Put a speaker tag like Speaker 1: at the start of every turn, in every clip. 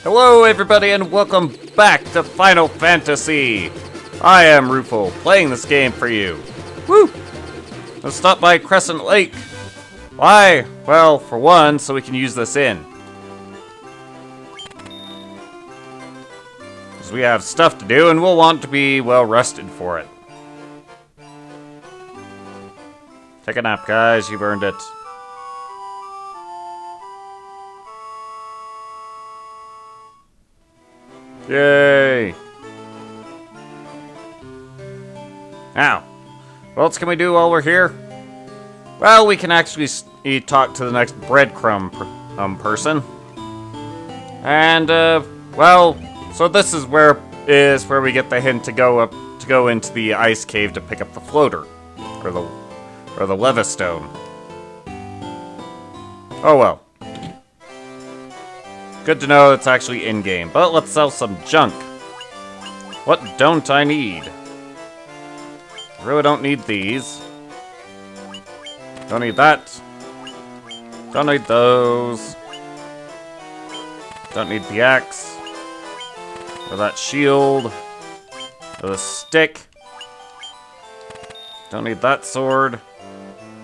Speaker 1: Hello everybody and welcome back to Final Fantasy! I am Rufo, playing this game for you. Woo! Let's stop by Crescent Lake. Why? Well, for one, so we can use this inn. Because we have stuff to do and we'll want to be well rested for it. Take a nap, guys, you've earned it. Yay! Now, what else can we do while we're here? Well, we can actually talk to the next breadcrumb person. And, well, so this is where we get the hint to go into the ice cave to pick up the floater. Or the Levistone. Oh well. Good to know it's actually in-game, but let's sell some junk. What don't I need? I really don't need these. Don't need that. Don't need those. Don't need the axe. Or that shield. Or the stick. Don't need that sword.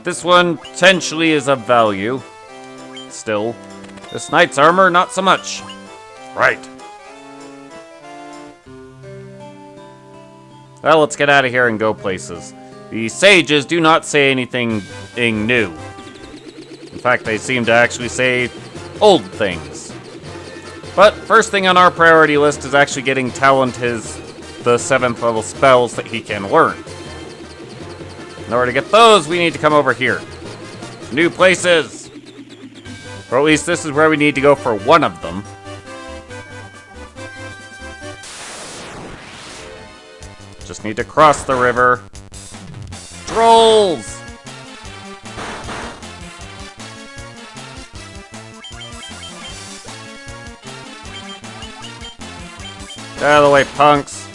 Speaker 1: This one potentially is of value. Still. This knight's armor, not so much. Right. Well, let's get out of here and go places. The sages do not say anything new. In fact, they seem to actually say old things. But first thing on our priority list is actually getting Talint the 7th level spells that he can learn. In order to get those, we need to come over here. New places! Or at least this is where we need to go for one of them. Just need to cross the river. Trolls! Get out of the way, punks.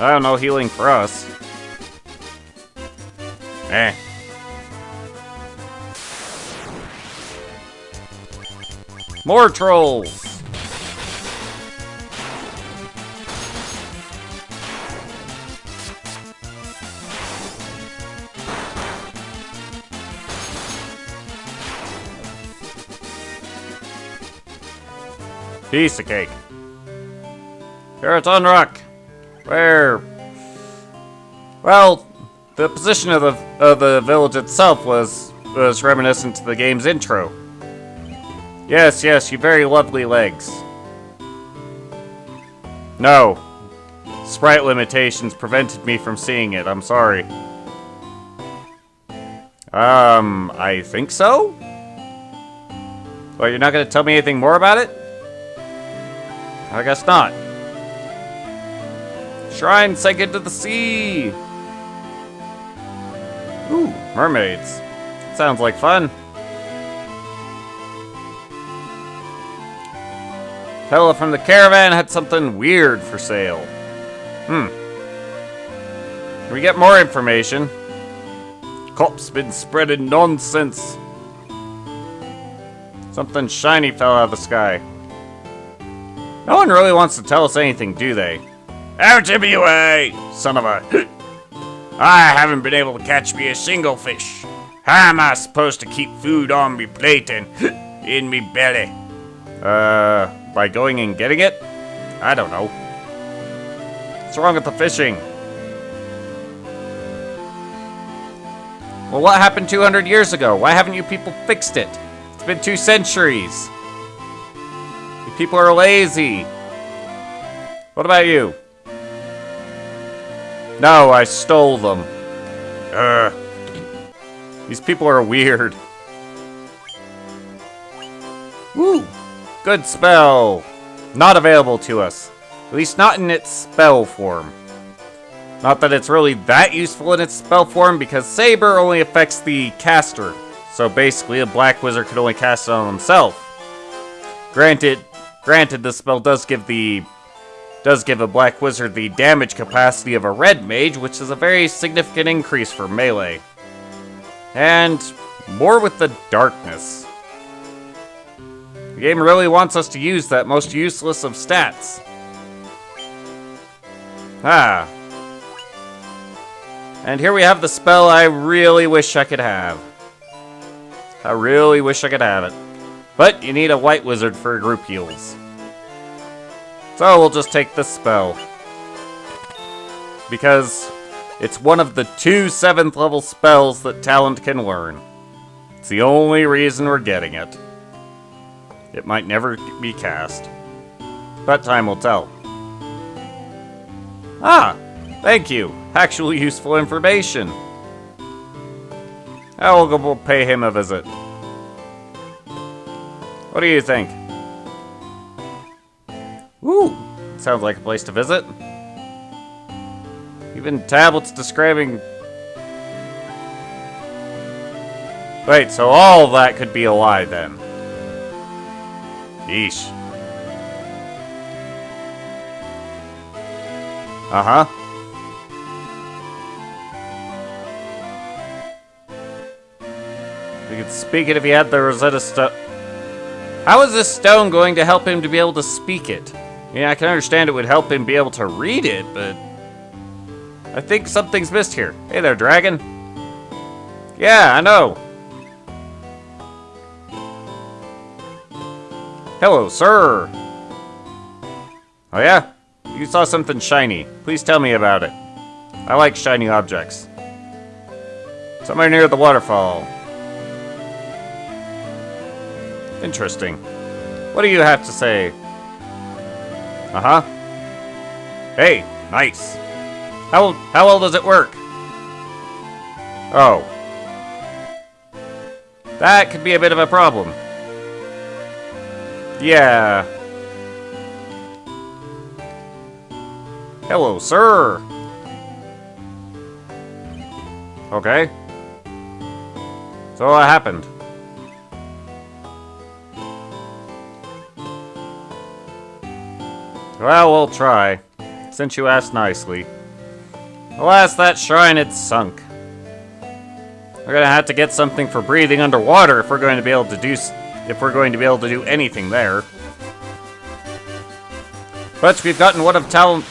Speaker 1: I don't know, healing for us. Eh. More trolls! Piece of cake. Carrots on rock. Where? Well, the position of the village itself was reminiscent to the game's intro. Yes, you very lovely legs. No. Sprite limitations prevented me from seeing it, I'm sorry. I think so? Well, you're not gonna tell me anything more about it? I guess not. Shrine sank into the sea! Ooh, mermaids. Sounds like fun. Fella from the caravan had something weird for sale. Can we get more information? Cop's been spreading nonsense. Something shiny fell out of the sky. No one really wants to tell us anything, do they? Out of your way, son of a... I haven't been able to catch me a single fish. How am I supposed to keep food on me plate and in me belly? By going and getting it? I don't know. What's wrong with the fishing? Well, what happened 200 years ago? Why haven't you people fixed it? It's been 2 centuries. You people are lazy. What about you? No, I stole them. These people are weird. Woo! Good spell. Not available to us. At least not in its spell form. Not that it's really that useful in its spell form, because Saber only affects the caster. So basically, a black wizard could only cast it on himself. Granted, this spell does give a black wizard the damage capacity of a red mage, which is a very significant increase for melee. And, More with the darkness. The game really wants us to use that most useless of stats. Ah. And here we have the spell I really wish I could have. I really wish I could have it. But you need a white wizard for group heals. So we'll just take this spell. Because it's one of the 2 7th level spells that Talint can learn. It's the only reason we're getting it. It might never be cast. But time will tell. Ah! Thank you! Actually useful information. I'll go pay him a visit. What do you think? Ooh! Sounds like a place to visit. Even tablets describing... Wait, so all of that could be a lie then. Yeesh. Uh-huh. We could speak it if he had the Rosetta Stone. How is this stone going to help him to be able to speak it? Yeah, I can understand it would help him be able to read it, but... I think something's missed here. Hey there, dragon. Yeah, I know. Hello, sir. Oh yeah? You saw something shiny. Please tell me about it. I like shiny objects. Somewhere near the waterfall. Interesting. What do you have to say? Uh-huh. Hey, nice. How well does it work? Oh. That could be a bit of a problem. Yeah. Hello, sir. Okay. So what happened? Well, we'll try, since you asked nicely. Alas, that shrine had sunk. We're gonna have to get something for breathing underwater if we're going to be able to do anything there. But we've gotten one of Talint's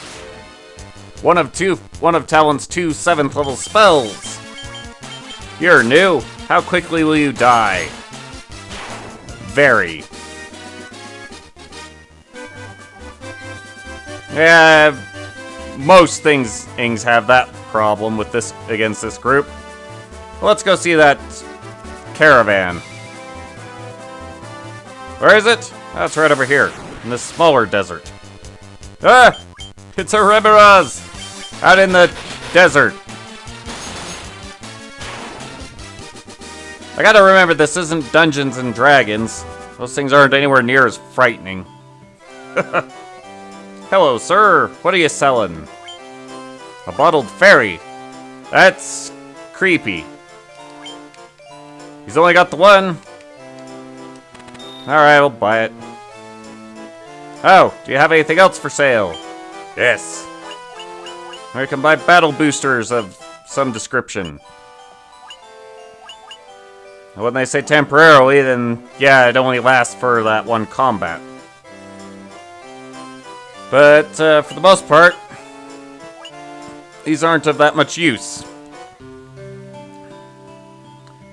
Speaker 1: 2 7th level spells. You're new. How quickly will you die? Very. Yeah, most things have that problem with this against this group. Well, let's go see that caravan. Where is it? Oh, it's right over here, in this smaller desert. Ah! It's a Reberaz! Out in the desert. I gotta remember, this isn't Dungeons and Dragons. Those things aren't anywhere near as frightening. Hello, sir. What are you selling? A bottled fairy. That's creepy. He's only got the one. Alright, I'll buy it. Oh, do you have anything else for sale? Yes. Or you can buy battle boosters of some description. And when they say temporarily, then yeah, it only lasts for that one combat. But for the most part, these aren't of that much use.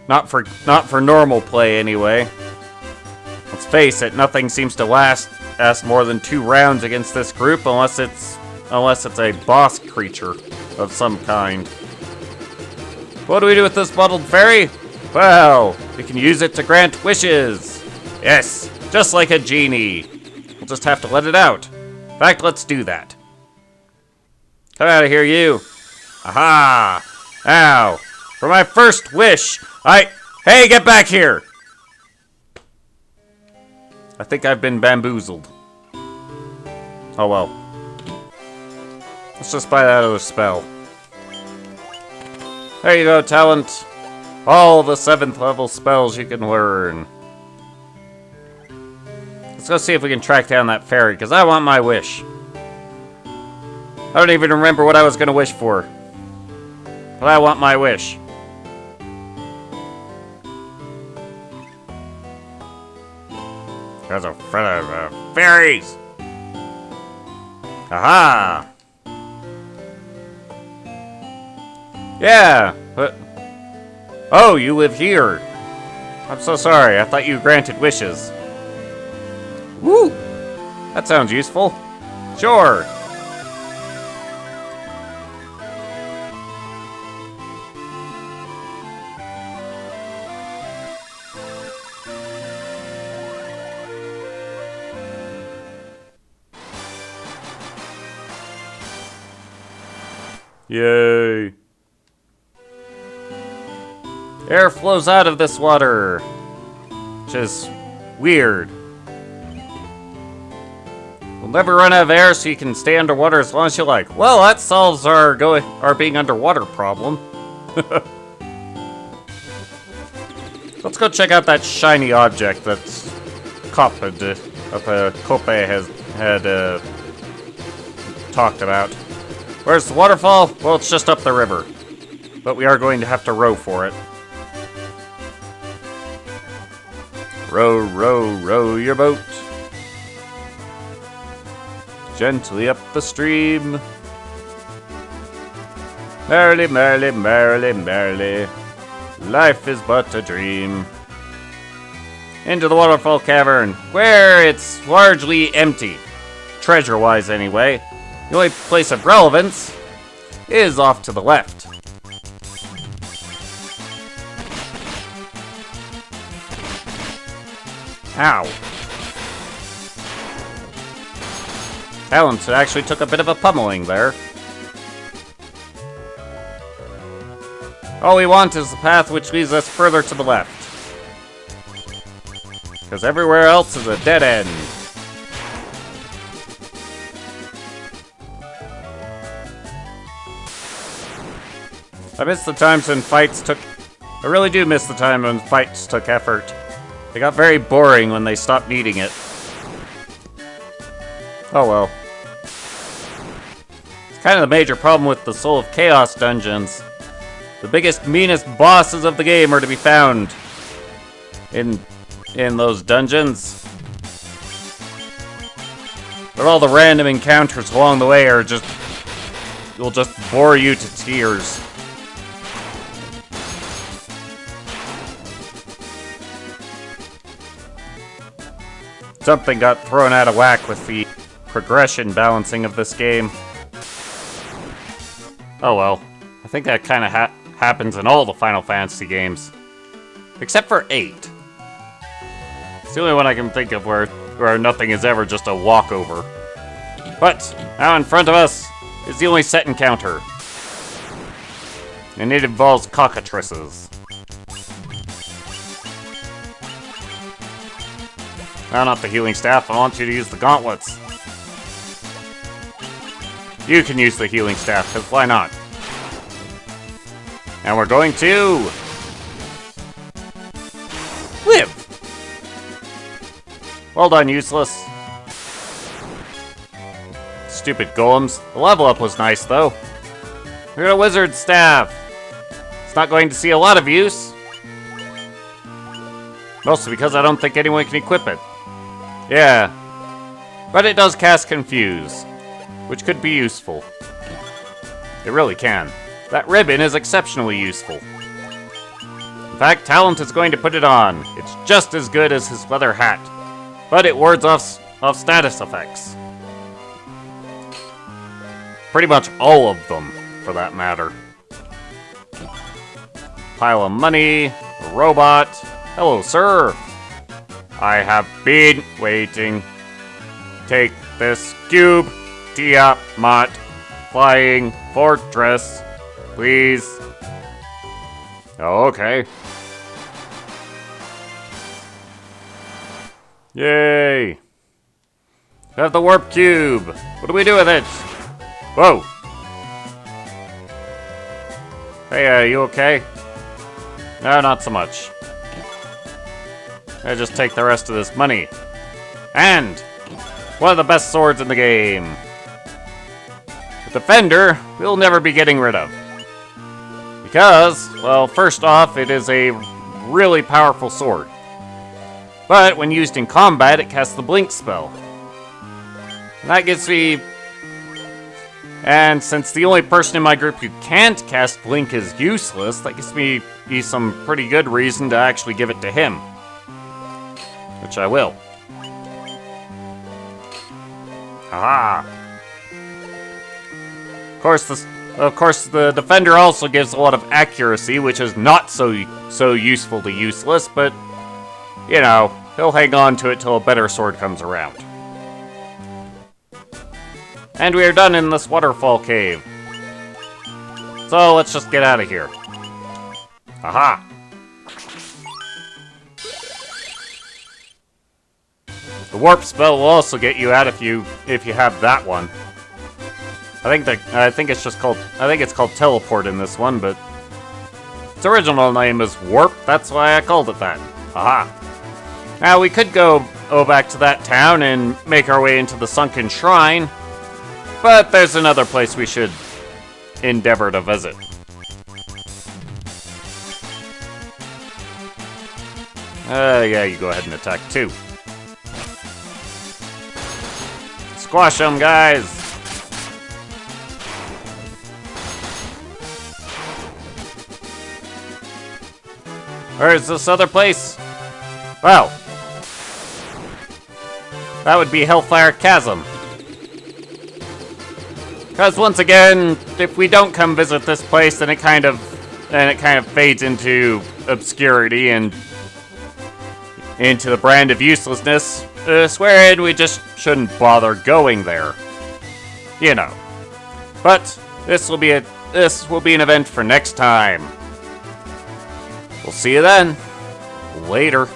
Speaker 1: Not for normal play anyway. Let's face it, nothing seems to last more than 2 rounds against this group unless it's a boss creature of some kind. What do we do with this bottled fairy? Well, we can use it to grant wishes. Yes, just like a genie. We'll just have to let it out. In fact, let's do that. Come out of here, you. Aha! Ow! For my first wish, Hey, get back here! I think I've been bamboozled. Oh well. Let's just buy that other spell. There you go, Talint. All the 7th level spells you can learn. Let's go see if we can track down that fairy, because I want my wish. I don't even remember what I was going to wish for. But I want my wish. There's a friend of fairies! Aha! Yeah, but... Oh, you live here. I'm so sorry, I thought you granted wishes. Woo! That sounds useful. Sure. Yay. Air flows out of this water, which is weird. We'll never run out of air, so you can stay underwater as long as you like. Well, that solves our being underwater problem. Let's go check out that shiny object that's Cope had talked about. Where's the waterfall? Well, it's just up the river, but we are going to have to row for it. Row, row, row your boat gently up the stream. Merrily, merrily, merrily, merrily, life is but a dream. Into the waterfall cavern, where it's largely empty. Treasure-wise, anyway. The only place of relevance is off to the left. Ow. Talint actually took a bit of a pummeling there. All we want is the path which leads us further to the left. Because everywhere else is a dead end. I miss the times when fights took... I really do miss the time when fights took effort. They got very boring when they stopped needing it. Oh well. It's kind of the major problem with the Soul of Chaos dungeons. The biggest, meanest bosses of the game are to be found in those dungeons. But all the random encounters along the way are just... will just bore you to tears. Something got thrown out of whack with the progression balancing of this game. Oh well. I think that kind of happens in all the Final Fantasy games. Except for 8. It's the only one I can think of where nothing is ever just a walkover. But now in front of us is the only set encounter. And it involves cockatrices. No, not the healing staff. I want you to use the gauntlets. You can use the healing staff, because why not? And we're going to... live! Well done, useless. Stupid golems. The level up was nice, though. We got a wizard staff. It's not going to see a lot of use. Mostly because I don't think anyone can equip it. Yeah. But it does cast Confuse, which could be useful. It really can. That ribbon is exceptionally useful. In fact, Talint is going to put it on. It's just as good as his leather hat, but it wards off status effects. Pretty much all of them, for that matter. Pile of money, a robot. Hello, sir. I have been waiting. Take this cube, Tiamat, flying fortress, please. Oh, okay. Yay! We have the warp cube. What do we do with it? Whoa! Hey, you okay? No, not so much. I just take the rest of this money. And one of the best swords in the game. The Defender we'll never be getting rid of. Because, well, first off, it is a really powerful sword. But when used in combat, it casts the blink spell. And that gives me... And since the only person in my group who can't cast blink is useless, that gives me some pretty good reason to actually give it to him. Which I will. Aha! Of course, the defender also gives a lot of accuracy, which is not so useful to useless, but, you know, he'll hang on to it till a better sword comes around. And we are done in this waterfall cave. So let's just get out of here. Aha! The warp spell will also get you out if you have that one. I think it's called teleport in this one, but its original name is warp. That's why I called it that. Aha! Now we could go back to that town and make our way into the sunken shrine, but there's another place we should endeavor to visit. Yeah, you go ahead and attack too. Squash them, guys! Where's this other place? Well, that would be Hellfire Chasm. Because once again, if we don't come visit this place, then it kind of fades into obscurity and into the brand of uselessness, wherein we just shouldn't bother going there. You know. But this will be an event for next time. We'll see you then. Later.